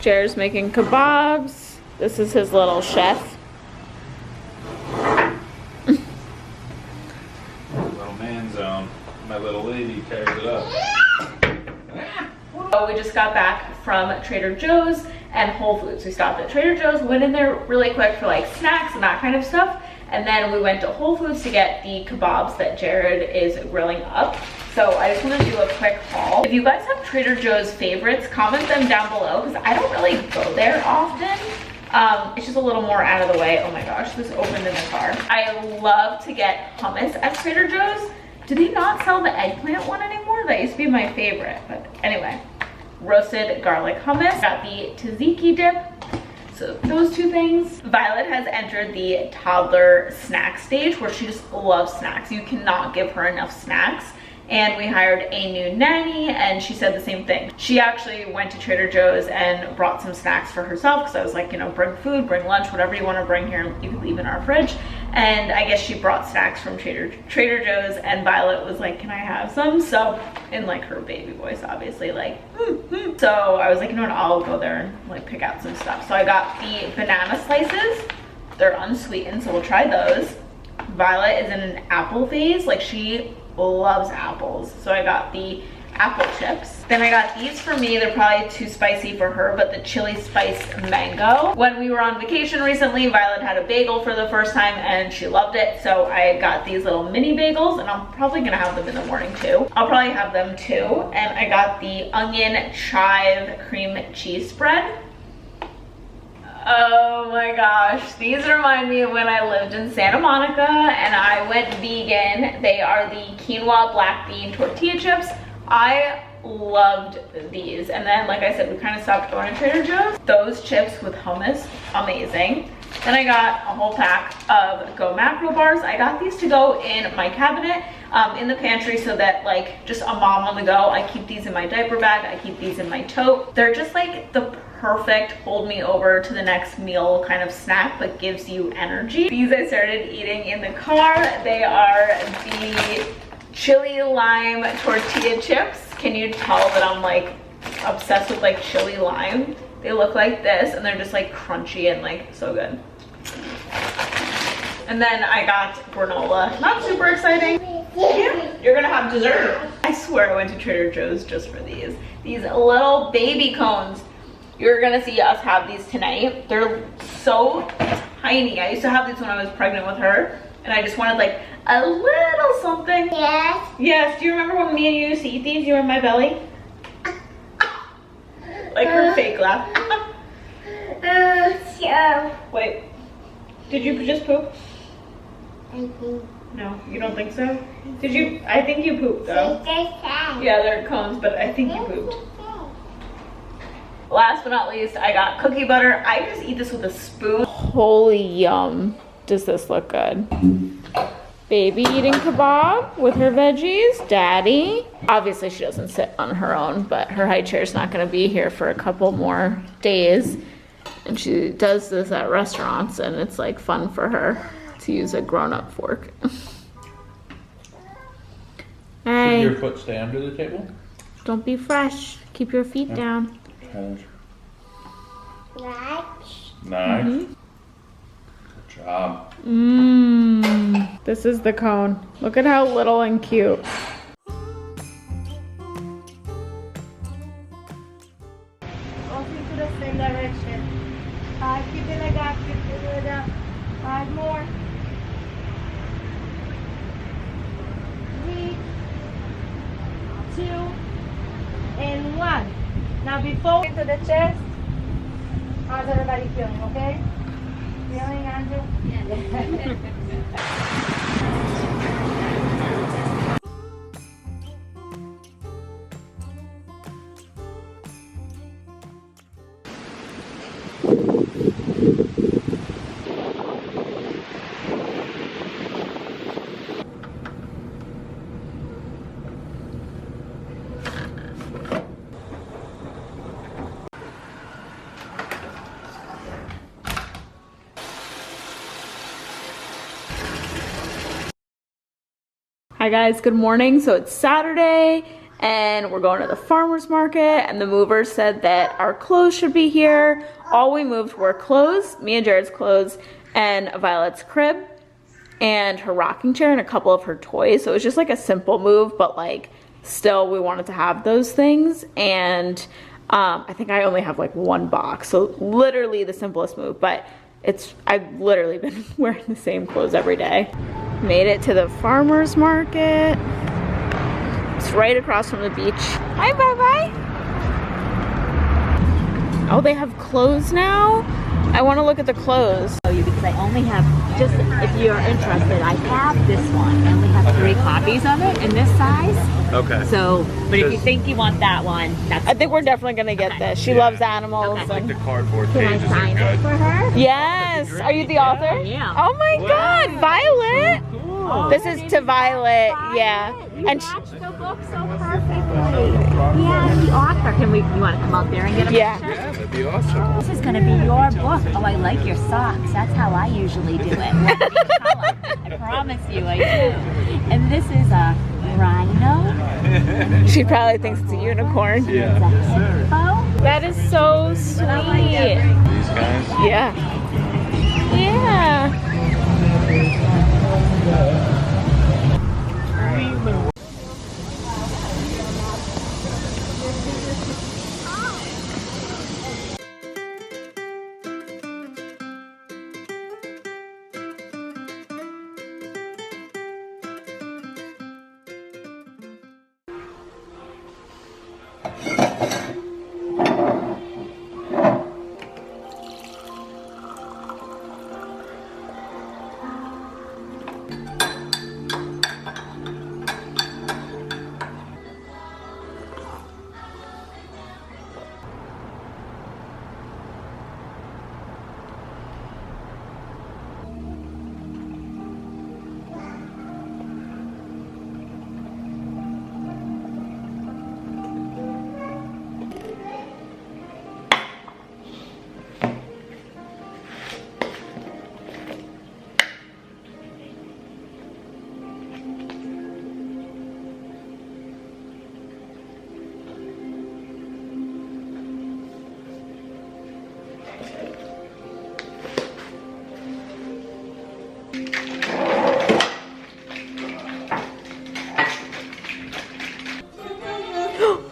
Jared's making kebabs. This is his little chef. Little man zone. My little lady carries it up. So we just got back from Trader Joe's and Whole Foods. We stopped at Trader Joe's, went in there really quick for like snacks and that kind of stuff. And then we went to Whole Foods to get the kebabs that Jared is grilling up. So I just want to do a quick haul. If you guys have Trader Joe's favorites, comment them down below because I don't really go there often. It's just a little more out of the way. Oh my gosh, this opened in the car. I love to get hummus at Trader Joe's. Do they not sell the eggplant one anymore? That used to be my favorite, but anyway. Roasted garlic hummus. Got the tzatziki dip. So those two things. Violet has entered the toddler snack stage where she just loves snacks. You cannot give her enough snacks. And we hired a new nanny and she said the same thing. She actually went to Trader Joe's and brought some snacks for herself because I was like, you know, bring food, bring lunch, whatever you want to bring here, you can leave in our fridge. And I guess she brought snacks from Trader Joe's and Violet was like, can I have some? So in like her baby voice, obviously, like, So I was like, you know what, I'll go there and like pick out some stuff. So I got the banana slices. They're unsweetened, so we'll try those. Violet is in an apple phase. Like she loves apples, so I got the apple chips. Then I got these for me. They're probably too spicy for her, but the chili spice mango. When we were on vacation recently, Violet had a bagel for the first time and she loved it, so I got these little mini bagels and I'm probably gonna have them in the morning too. I'll probably have them too. And I got the onion chive cream cheese spread. Oh my gosh, these remind me of when I lived in Santa Monica and I went vegan. They are the quinoa black bean tortilla chips. I loved these. And then, like I said, we kind of stopped going to Trader Joe's. Those chips with hummus, amazing. Then I got a whole pack of Go Macro bars. I got these to go in my cabinet in the pantry so that like just a mom on the go. I keep these in my diaper bag. I keep these in my tote. They're just like the perfect hold me over to the next meal kind of snack, but gives you energy. These I started eating in the car. They are the chili lime tortilla chips. Can you tell that I'm like obsessed with like chili lime? They look like this and they're just like crunchy and like so good. And then I got granola. Not super exciting. Yeah, you're gonna have dessert. I swear I went to Trader Joe's just for these. These little baby cones. You're gonna see us have these tonight. They're so tiny. I used to have these when I was pregnant with her and I just wanted like a little something. Yes. Yes, do you remember when me and you used to eat these? You were in my belly? Like her fake laugh. Sure. Wait, did you just poop? I think. No, you don't think so? Did you? I think you pooped though. Yeah. Yeah, they're cones, but I think you pooped. Last but not least, I got cookie butter. I just eat this with a spoon. Holy yum. Does this look good? Baby eating kebab with her veggies. Daddy. Obviously she doesn't sit on her own, but her high chair is not gonna be here for a couple more days. And she does this at restaurants and it's like fun for her to use a grown-up fork. Hey. Should your foot stay under the table? Don't be fresh. Keep your feet down. Nice. Nice. Mm-hmm. Good job. This is the cone. Look at how little and cute. Walking to the same direction. 5, keep it like that, keep it like that. 5 more. 3, 2, and 1. Now before into the chest, how's everybody feeling, okay? Feeling, Andrew? Hi guys, good morning. So it's Saturday and we're going to the farmer's market, and the movers said that our clothes should be here. All we moved were clothes, me and Jared's clothes, and Violet's crib, and her rocking chair, and a couple of her toys. So it was just like a simple move, but like still we wanted to have those things. And I think I only have like one box, so literally the simplest move, but I've literally been wearing the same clothes every day. Made it to the farmer's market. It's right across from the beach. Hi, bye-bye. Oh, they have clothes now? I want to look at the clothes. Because I only have, just if you're interested, I have this one. I only have 3 copies of it in this size. Okay. So, but if you think you want that one, that's. I think we're definitely gonna get this. She loves animals. Okay. Like the cardboard Can I pages sign are it good. for her? Yes. Are you the author? Yeah. Oh my God, Violet. Cool. This is to Violet. Yeah. You And matched the book so perfectly. Yeah, the author. You want to come out there and get a Yeah. picture? Yeah, that'd be awesome. This is going to be your book. Oh, I like your socks. That's how I usually do it. One each color. I promise you, I do. And this is a rhino. she probably thinks it's a unicorn. It's a hippo. That is so sweet. These guys. Yeah. Yeah.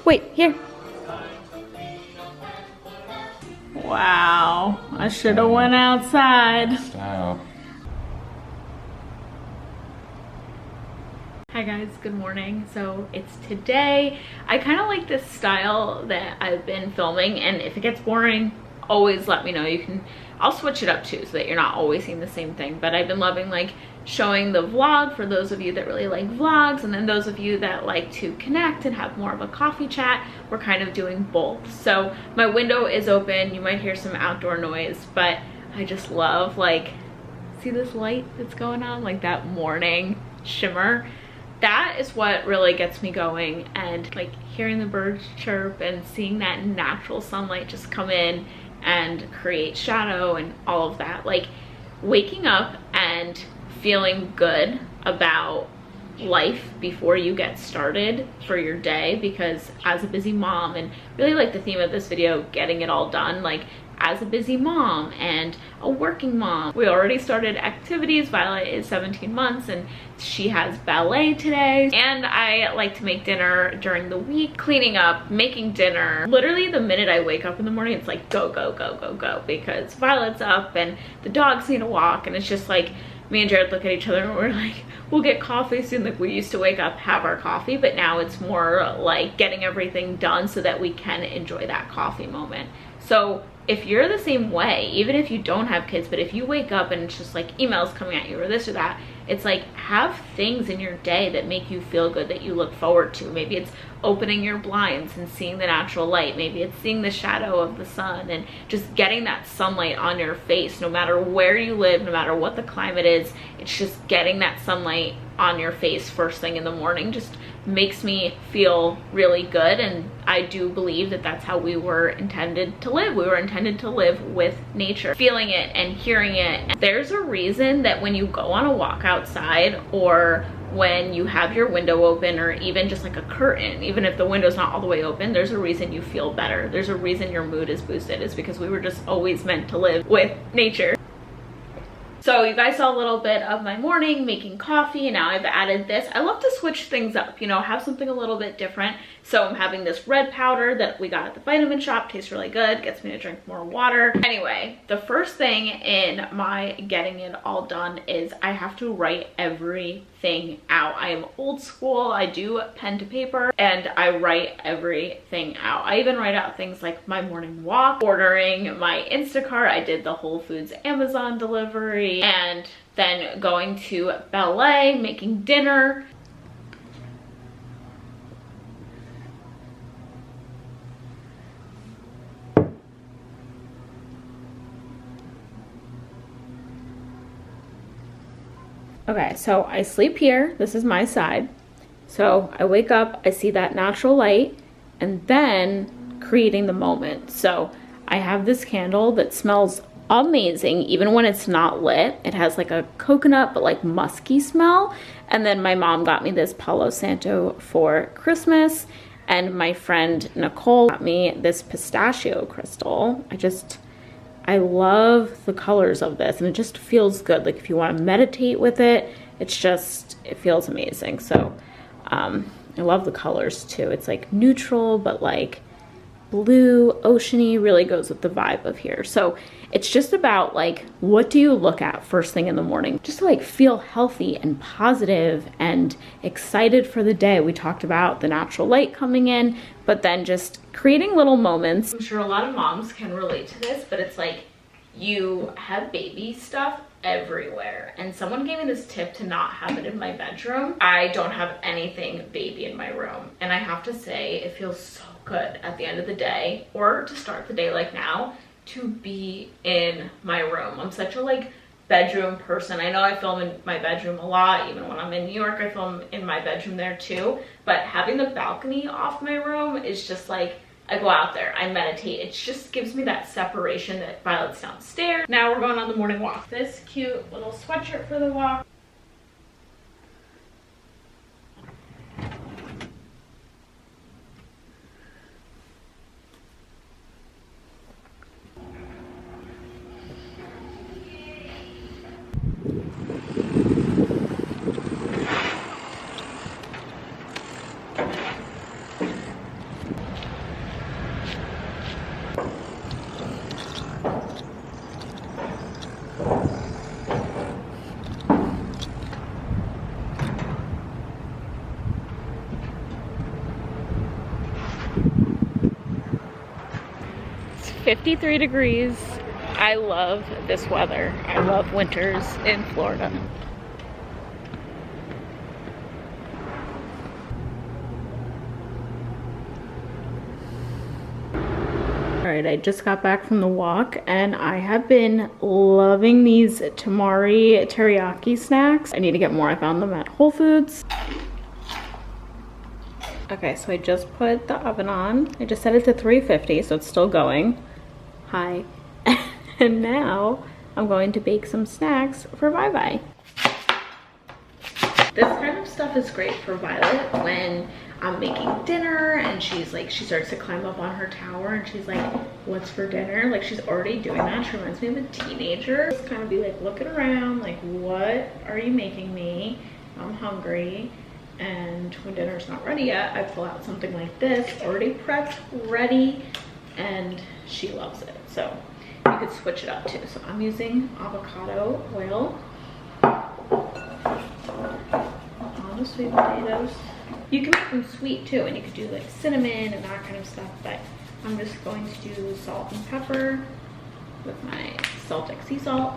Wait, here. Wow, I should have went outside. Style. Hi guys, good morning. So it's today. I kind of like this style that I've been filming, and if it gets boring, always let me know. I'll switch it up too so that you're not always seeing the same thing. But I've been loving like showing the vlog for those of you that really like vlogs, and then those of you that like to connect and have more of a coffee chat, we're kind of doing both. So my window is open. You might hear some outdoor noise, but I just love like, see this light that's going on, like that morning shimmer. That is what really gets me going, and like hearing the birds chirp and seeing that natural sunlight just come in and create shadow and all of that. Like waking up and feeling good about life before you get started for your day, because as a busy mom, and really like the theme of this video, getting it all done, like as a busy mom and a working mom, we already started activities. Violet is 17 months and she has ballet today, and I like to make dinner during the week, cleaning up, making dinner. Literally the minute I wake up in the morning, it's like go, go, go, go, go, because Violet's up and the dogs need a walk, and it's just like me and Jared look at each other and we're like, we'll get coffee soon. Like we used to wake up, have our coffee, but now it's more like getting everything done so that we can enjoy that coffee moment. So if you're the same way, even if you don't have kids, but if you wake up and it's just like emails coming at you or this or that, it's like have things in your day that make you feel good, that you look forward to. Maybe it's opening your blinds and seeing the natural light. Maybe it's seeing the shadow of the sun and just getting that sunlight on your face. No matter where you live, no matter what the climate is, it's just getting that sunlight on your face first thing in the morning just makes me feel really good. And I do believe that that's how we were intended to live. We were intended to live with nature, feeling it and hearing it. There's a reason that when you go on a walk outside or when you have your window open, or even just like a curtain, even if the window's not all the way open, there's a reason you feel better. There's a reason your mood is boosted. It's because we were just always meant to live with nature. So you guys saw a little bit of my morning making coffee, and now I've added this. I love to switch things up, you know, have something a little bit different. So I'm having this red powder that we got at the vitamin shop, tastes really good, gets me to drink more water. Anyway, the first thing in my getting it all done is I have to write everything out. I am old school, I do pen to paper, and I write everything out. I even write out things like my morning walk, ordering my Instacart, I did the Whole Foods Amazon delivery, and then going to ballet, making dinner. Okay, so I sleep here. This is my side. So I wake up, I see that natural light, and then creating the moment. So I have this candle that smells amazing, even when it's not lit. It has like a coconut, but like musky smell. And then my mom got me this Palo Santo for Christmas, and my friend Nicole got me this pistachio crystal. I love the colors of this, and it just feels good. Like if you want to meditate with it, it feels amazing. So I love the colors too. It's like neutral, but like blue, oceany, really goes with the vibe of here. So it's just about like, what do you look at first thing in the morning? Just to like feel healthy and positive and excited for the day. We talked about the natural light coming in, but then just creating little moments. I'm sure a lot of moms can relate to this, but it's like you have baby stuff everywhere, and someone gave me this tip to not have it in my bedroom. I don't have anything baby in my room, and I have to say it feels so good at the end of the day, or to start the day like now, to be in my room. I'm such a like bedroom person. I know I film in my bedroom a lot. Even when I'm in New York, I film in my bedroom there too. But having the balcony off my room is just like, I go out there, I meditate. It just gives me that separation that Violet's downstairs. Now we're going on the morning walk. This cute little sweatshirt for the walk. It's 53 degrees. I love this weather. I love winters in Florida. Alright, I just got back from the walk, and I have been loving these tamari teriyaki snacks. I need to get more. I found them at Whole Foods. Okay, so I just put the oven on. I just set it to 350, so it's still going. Hi. And now I'm going to bake some snacks for Bye-Bye. This kind of stuff is great for Violet when I'm making dinner and she's like, she starts to climb up on her tower and she's like, what's for dinner? Like, she's already doing that. She reminds me of a teenager. Just kind of be like looking around, like, what are you making me? I'm hungry. And when dinner's not ready yet, I pull out something like this, already prepped, ready, and she loves it. So you could switch it up too. So I'm using avocado oil on the sweet potatoes. You can make them sweet too, and you could do like cinnamon and that kind of stuff, but I'm just going to do salt and pepper with my Celtic sea salt.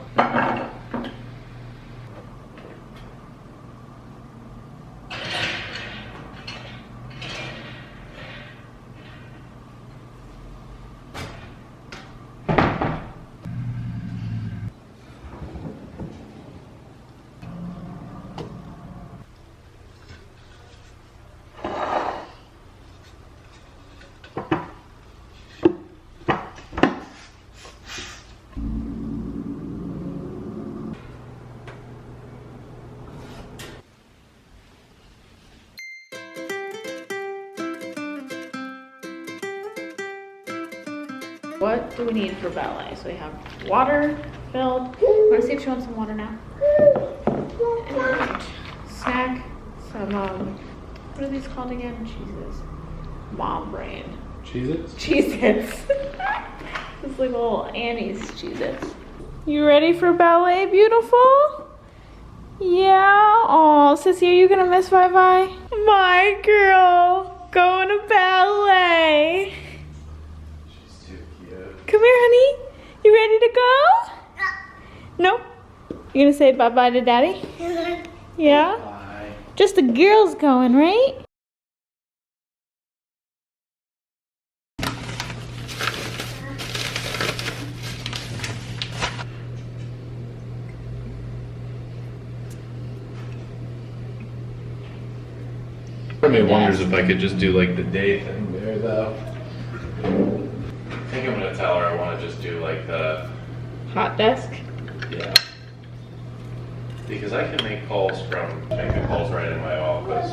What do we need for ballet? So we have water filled. Let's see if she wants some water now. And snack, some, what are these called again? Jesus. Mom brain. Cheez-Its? Cheez-Its. It's like little Annie's Cheez-Its. You ready for ballet, beautiful? Yeah. Oh, Sissy, are you gonna miss Vi-Vi? My girl, going to ballet. She's too cute. Come here, honey. You ready to go? No. You gonna say bye-bye to Daddy? Yeah? Bye. Just the girls going, right? Part of me wonders if I could just do like the day thing there though. I think I'm gonna tell her I want to just do like the, Hot desk. yeah. Because I can make calls make the calls right in my office.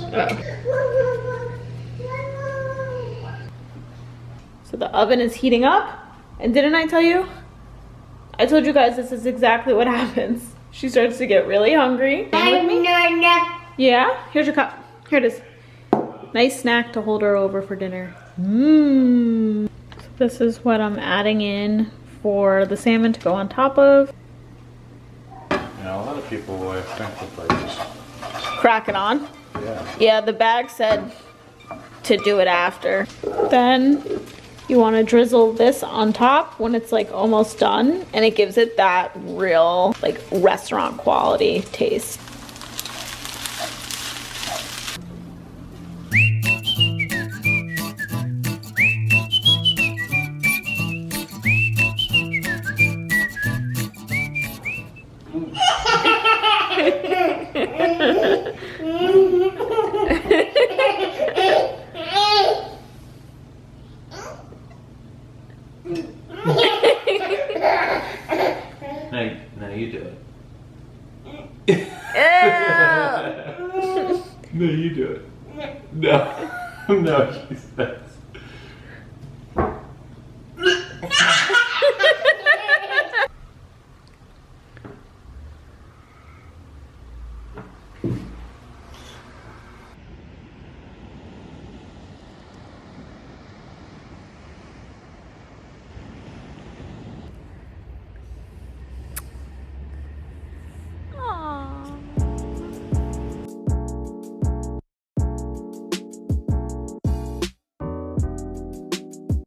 So the oven is heating up. And didn't I tell you? I told you guys this is exactly what happens. She starts to get really hungry. With me? Yeah? Here's your cup. Here it is. Nice snack to hold her over for dinner. Mmm. So this is what I'm adding in for the salmon to go on top of. Now a lot of people I think would like just Crack it on. yeah. Yeah, the bag said to do it after. Then you want to drizzle this on top when it's like almost done, and it gives it that real like restaurant quality taste. Now you do it. No, you do it. No. No, she said.